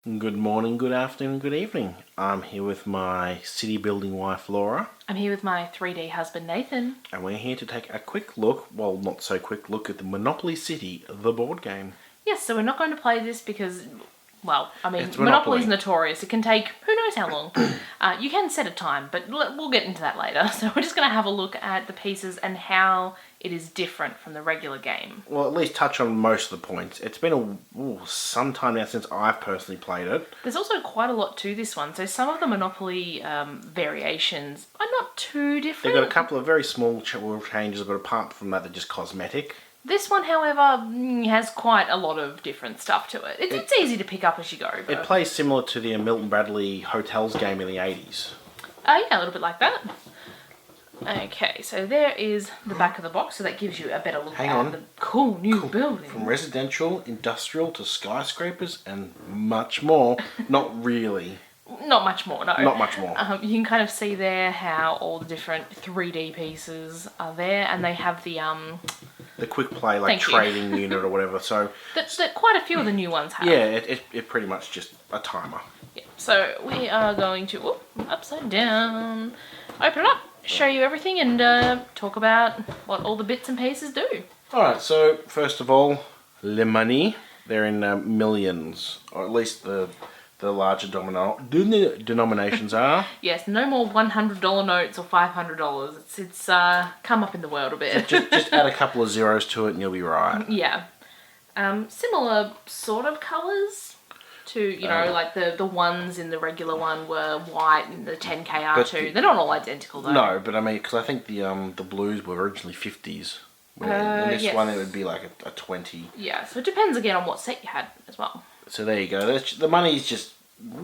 Good morning, good afternoon, good evening. I'm here with my city building wife Laura. I'm here with my 3D husband Nathan. And we're here to take a quick look, well not so quick look, at the Monopoly City, the board game. Yes, so we're not going to play this because, It's Monopoly's notorious. It can take who knows how long. You can set a time, but we'll get into that later. So we're just going to have a look at the pieces and how it is different from the regular game. Well, at least touch on most of the points. It's been some time now since I've personally played it. There's also quite a lot to this one. So some of the Monopoly variations are not too different. They've got a couple of very small changes, but apart from that, they're just cosmetic. This one, however, has quite a lot of different stuff to it. It's easy to pick up as you go. But... It plays similar to the Milton Bradley Hotels game in the 80s. Yeah, a little bit like that. Okay, so there is the back of the box, so that gives you a better look at the cool new building. From residential, industrial to skyscrapers and much more. Not really. Not much more, no. Not much more. You can kind of see there how all the different 3D pieces are there, and they have the quick play, trading unit or whatever. So that quite a few of the new ones have. Yeah, it pretty much just a timer. Yeah. So we are going to upside down, open it up, show you everything, and talk about what all the bits and pieces do. All right. So first of all, le money. They're in millions, or at least the larger denominations are. Yes, no more $100 notes or $500. It's come up in the world a bit. just add a couple of zeros to it and you'll be right. Yeah. Similar sort of colours to, like the ones in the regular one were white and the 10K are too. They're not all identical though. No, but I mean, because I think the blues were originally 50s. In this one it would be like a 20. Yeah, so it depends again on what set you had as well. So there you go. The money's just,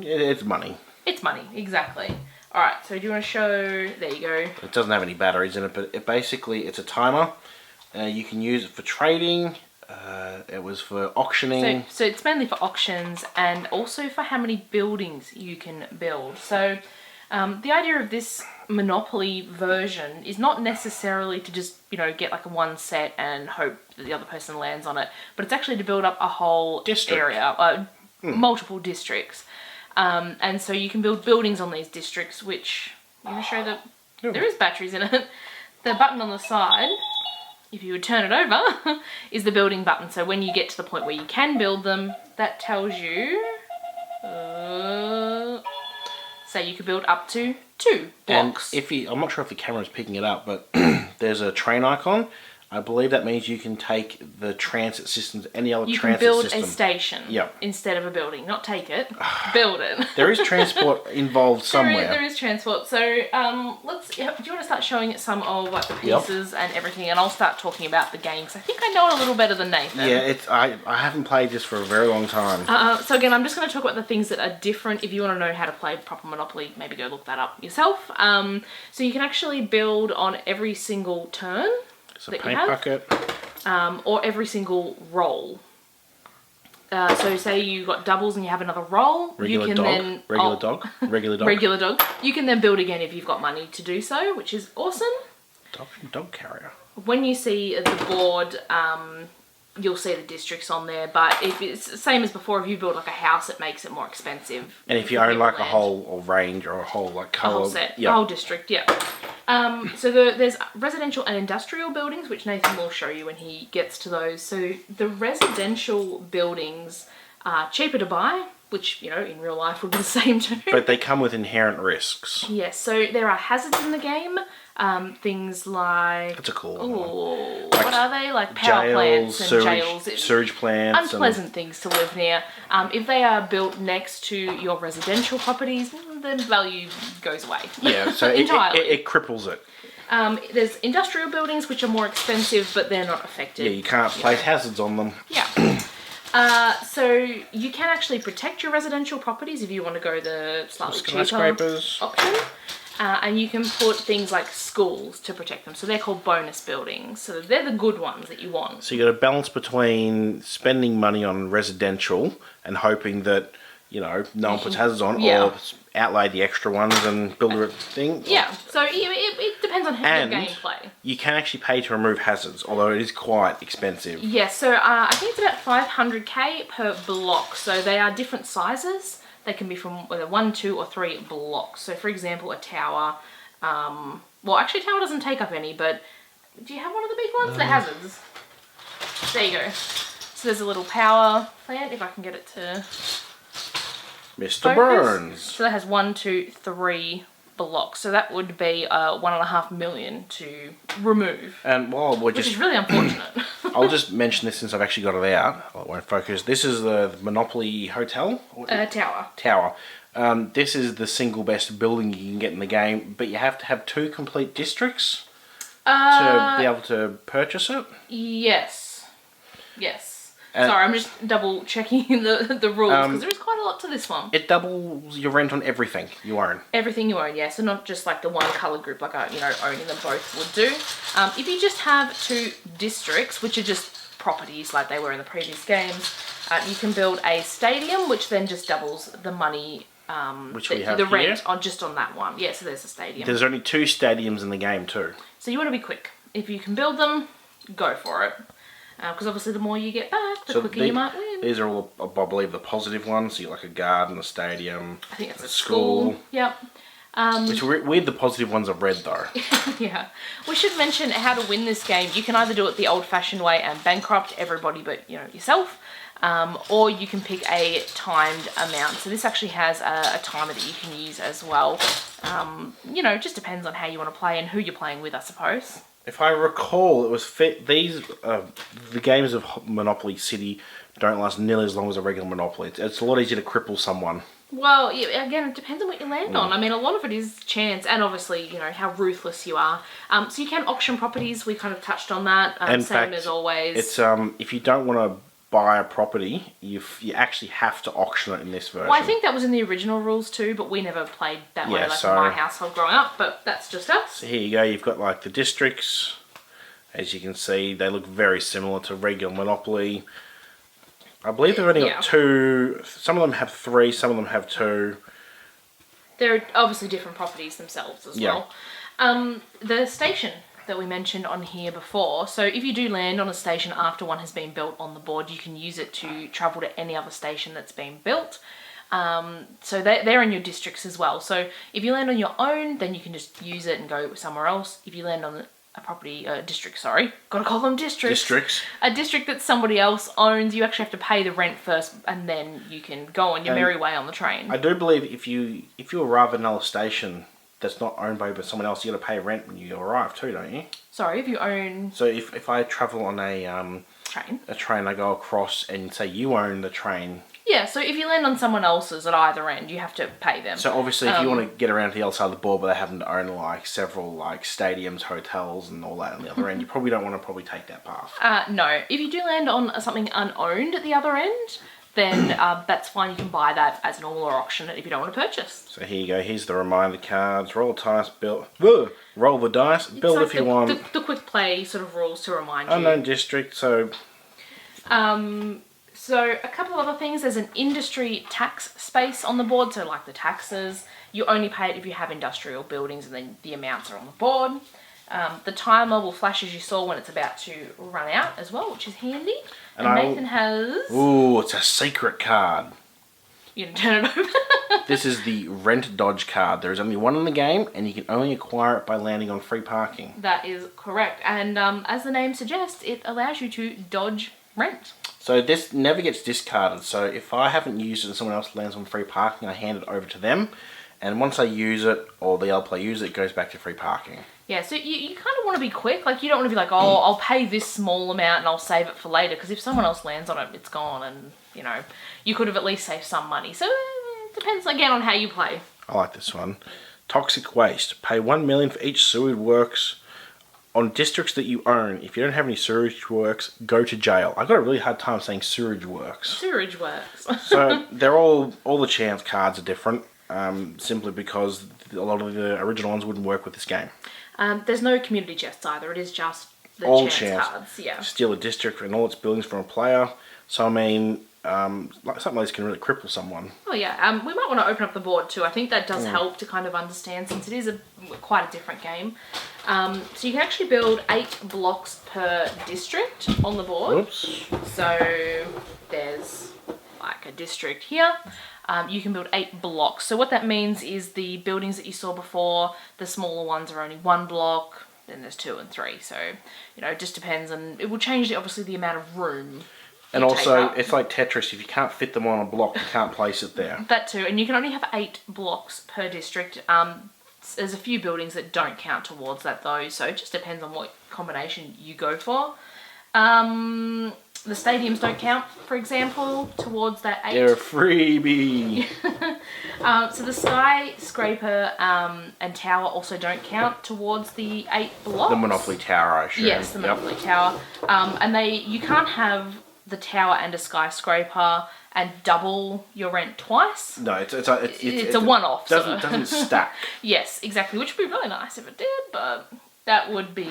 it's money. It's money, exactly. Alright, so do you want to show, there you go. It doesn't have any batteries in it, but it's a timer. You can use it for trading. It was for auctioning. So it's mainly for auctions and also for how many buildings you can build. So the idea of this Monopoly version is not necessarily to just, get like a one set and hope that the other person lands on it, but it's actually to build up a whole area, multiple districts. And so you can build buildings on these districts, which, I'm going to show that there is batteries in it. The button on the side, if you would turn it over, is the building button. So when you get to the point where you can build them, that tells you... say you could build up to 2 blocks. And I'm not sure if the camera's picking it up, but there's a train icon. I believe that means you can take the transit systems, any other transit system. You can build a station instead of a building. Not take it, build it. There is transport involved somewhere. There is transport. So do you want to start showing some of like the pieces and everything, and I'll start talking about the game because I think I know it a little better than Nathan. Yeah, I haven't played this for a very long time. So again, I'm just going to talk about the things that are different. If you want to know how to play proper Monopoly, maybe go look that up yourself. So you can actually build on every single turn. It's a paint bucket. Or every single roll. So say you got doubles and you have another roll. Regular dog. You can then build again if you've got money to do so, which is awesome. Dog carrier. When you see the board, you'll see the districts on there, but if it's the same as before, if you build like a house, it makes it more expensive. And if you own like a whole range or a whole like colour. A whole set, a whole district, yeah. So there's residential and industrial buildings, which Nathan will show you when he gets to those. So the residential buildings are cheaper to buy, which, in real life would be the same too. But they come with inherent risks. Yes, so there are hazards in the game. Things like... That's a cool one. What are they? Like power plants and jails. Sewage plants. Unpleasant things to live near. If they are built next to your residential properties, the value goes away. Yeah, so it cripples it. There's industrial buildings which are more expensive, but they're not affected. Yeah, you can't place hazards on them. Yeah. So you can actually protect your residential properties if you want to go the slightly cheaper option. And you can put things like schools to protect them. So they're called bonus buildings. So they're the good ones that you want. So you got a balance between spending money on residential and hoping that no one puts hazards on, Yeah. or outlay the extra ones and build a thing. Yeah, so it depends on your And gameplay. you can actually pay to remove hazards, although it is quite expensive. Yeah, so I think it's about 500k per block. So they are different sizes. They can be from whether 1, 2, or 3 blocks. So for example, a tower. Well, actually, a tower doesn't take up any, but do you have one of the big ones? The hazards. There you go. So there's a little power plant, if I can get it to Mr. focus. Burns. So that has 1, 2, 3 blocks. So that would be 1.5 million to remove. And while we're Which just, is really unfortunate. I'll just mention this since I've actually got it out. I won't focus. This is the Monopoly Hotel? Tower. Tower. This is the single best building you can get in the game, but you have to have 2 complete districts to be able to purchase it. Yes. Yes. Sorry, I'm just double checking the rules because there is quite a lot to this one. It doubles your rent on everything you own. Everything you own, yeah. So not just like the one colour group, like owning them both would do. If you just have 2 districts, which are just properties like they were in the previous games, you can build a stadium, which then just doubles the money. Which we have the here. rent just on that one. Yeah, so there's a stadium. There's only 2 stadiums in the game too. So you want to be quick. If you can build them, go for it. Because obviously the more you get back, the quicker you might win. These are all, I believe, the positive ones. So you got like a garden, a stadium, I think it's a school. Yep. Which weird, the positive ones are red though. Yeah. We should mention how to win this game. You can either do it the old-fashioned way and bankrupt everybody but yourself, or you can pick a timed amount. So this actually has a timer that you can use as well. It just depends on how you want to play and who you're playing with, I suppose. If I recall, it was the games of Monopoly City don't last nearly as long as a regular Monopoly. It's a lot easier to cripple someone. Well, again, it depends on what you land on. I mean, a lot of it is chance and obviously, how ruthless you are. So you can auction properties. We kind of touched on that. Same as always. It's if you don't want to buy a property, you actually have to auction it in this version. Well, I think that was in the original rules too, but we never played that way, like in my household growing up, but that's just us. So here you go, you've got like the districts. As you can see, they look very similar to regular Monopoly. I believe they've only got 2, some of them have 3, some of them have 2. They're obviously different properties themselves as well. The station that we mentioned on here before. So if you do land on a station after one has been built on the board, you can use it to travel to any other station that's been built. So they're in your districts as well. So if you land on your own, then you can just use it and go somewhere else. If you land on a district, gotta call them districts. A district that somebody else owns, you actually have to pay the rent first, and then you can go on your merry way on the train. I do believe if you arrive at another station that's not owned by someone else, you got to pay rent when you arrive too, don't you? Sorry, if you own... So if I travel on a train, I go across and say you own the train. Yeah, so if you land on someone else's at either end, you have to pay them. So obviously if you want to get around to the other side of the board, but they happen to own like several like stadiums, hotels and all that on the other end, you probably don't want to take that path. No, if you do land on something unowned at the other end, then that's fine. You can buy that as normal or auction it if you don't want to purchase. So here you go. Here's the reminder cards. Roll the dice, build if you want. The quick play sort of rules to remind you. Unknown district, so... So a couple of other things. There's an industry tax space on the board. So like the taxes, you only pay it if you have industrial buildings and then the amounts are on the board. The timer will flash as you saw when it's about to run out as well, which is handy. And Nathan has... Ooh, it's a secret card. You can turn it over. This is the Rent Dodge card. There is only one in the game, and you can only acquire it by landing on free parking. That is correct. And as the name suggests, it allows you to dodge rent. So this never gets discarded. So if I haven't used it and someone else lands on free parking, I hand it over to them. And once I use it, or the other player uses it, it goes back to free parking. Yeah, so you kind of want to be quick. Like, you don't want to be like, oh, I'll pay this small amount and I'll save it for later. Because if someone else lands on it, it's gone. And, you could have at least saved some money. So it depends, again, on how you play. I like this one. Toxic waste. Pay $1 million for each sewage works on districts that you own. If you don't have any sewage works, go to jail. I got a really hard time saying sewage works. Sewage works. So they're all the chance cards are different. Simply because a lot of the original ones wouldn't work with this game. There's no community chests either. It is just the all chance cards. Yeah. Steal a district and all its buildings from a player. So I mean, like something like this can really cripple someone. Oh yeah, we might want to open up the board too. I think that does help to kind of understand, since it is quite a different game. So you can actually build 8 blocks per district on the board. Oops. So there's like a district here. You can build 8 blocks. So what that means is the buildings that you saw before, the smaller ones are only 1 block. Then there's 2 and 3. So, you know, it just depends, and it will change obviously the amount of room. And also, it's like Tetris. If you can't fit them on a block, you can't place it there. That too. And you can only have 8 blocks per district. There's a few buildings that don't count towards that though, so it just depends on what combination you go for. The stadiums don't count, for example, towards that 8. They're a freebie. So the skyscraper and tower also don't count towards the 8 blocks. The Monopoly Tower, I assume. Yes, the Monopoly Tower. And you can't have the tower and a skyscraper and double your rent twice. No, it's a one-off. Doesn't stack. Yes, exactly, which would be really nice if it did, but that would be,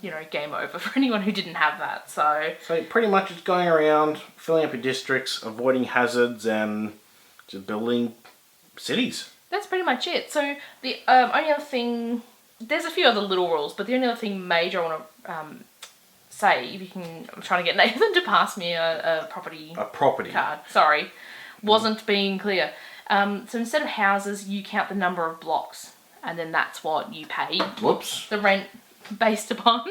you know, game over for anyone who didn't have that. So pretty much it's going around, filling up your districts, avoiding hazards, and just building cities. That's pretty much it. So the only other thing, there's a few other little rules, but the only other thing major I want to say, if you can, I'm trying to get Nathan to pass me a property card. Sorry, wasn't being clear. So instead of houses, you count the number of blocks, and then that's what you pay. Whoops. The rent based upon.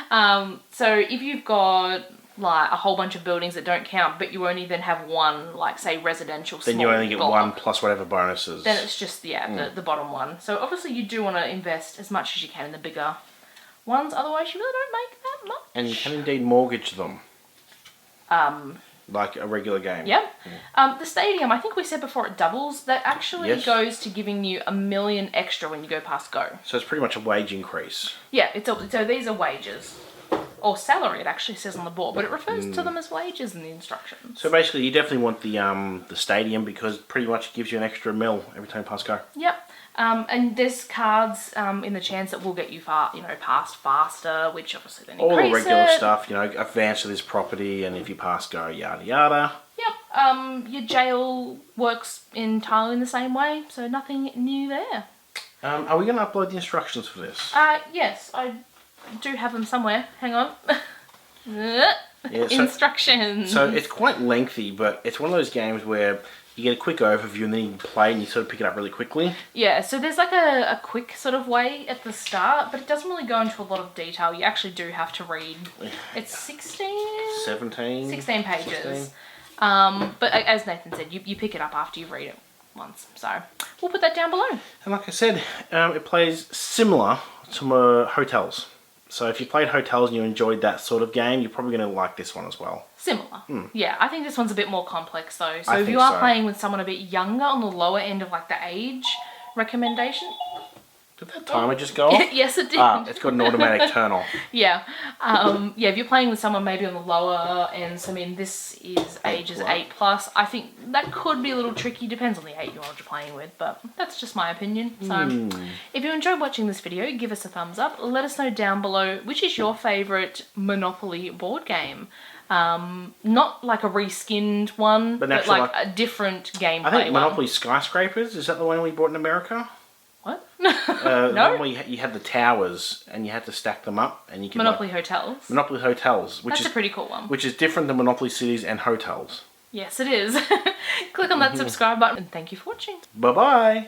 So if you've got like a whole bunch of buildings that don't count, but you only then have one, like say residential, then you only get block, 1 plus whatever bonuses. Then it's just the bottom one. So obviously you do want to invest as much as you can in the bigger ones, otherwise you really don't make that much. And you can indeed mortgage them. Like a regular game. Yep. The stadium, I think we said before, it doubles. That actually goes to giving you $1 million extra when you go past go. So it's pretty much a wage increase. Yeah, so these are wages. Or salary, it actually says on the board, but it refers to them as wages in the instructions. So basically you definitely want the stadium, because it pretty much gives you an extra $1 every time you pass go. Yep. And there's cards in the chance that will get you past faster, which obviously then increase all the regular stuff, advance to this property, and if you pass go, yada yada. Yep. Your jail works entirely in the same way, so nothing new there. Are we going to upload the instructions for this? Yes, I do have them somewhere. Hang on. Instructions. So it's quite lengthy, but it's one of those games where you get a quick overview and then you play and you sort of pick it up really quickly. Yeah, so there's like a quick sort of way at the start, but it doesn't really go into a lot of detail. You actually do have to read. It's 16 pages. 16. But as Nathan said, you pick it up after you've read it once. So we'll put that down below. And like I said, it plays similar to hotels. So if you played hotels and you enjoyed that sort of game, you're probably going to like this one as well. Similar. Yeah, I think this one's a bit more complex though. So if you are playing with someone a bit younger, on the lower end of like the age recommendation. Did that timer just go off? Yes, it did. It's got an automatic turn off. Yeah. Yeah, if you're playing with someone maybe on the lower end, so I mean this is ages 8+, I think that could be a little tricky, depends on the 8-year-old you're playing with, but that's just my opinion. So if you enjoyed watching this video, give us a thumbs up. Let us know down below which is your favourite Monopoly board game. Not like a reskinned one, but like a different gameplay. I think Monopoly Skyscrapers, is that the one we bought in America? What? No. You had the towers and you had to stack them up, and you could Monopoly Hotels. Monopoly Hotels, That's a pretty cool one. Which is different than Monopoly Cities and Hotels. Yes, it is. Click on that subscribe button, and thank you for watching. Bye bye.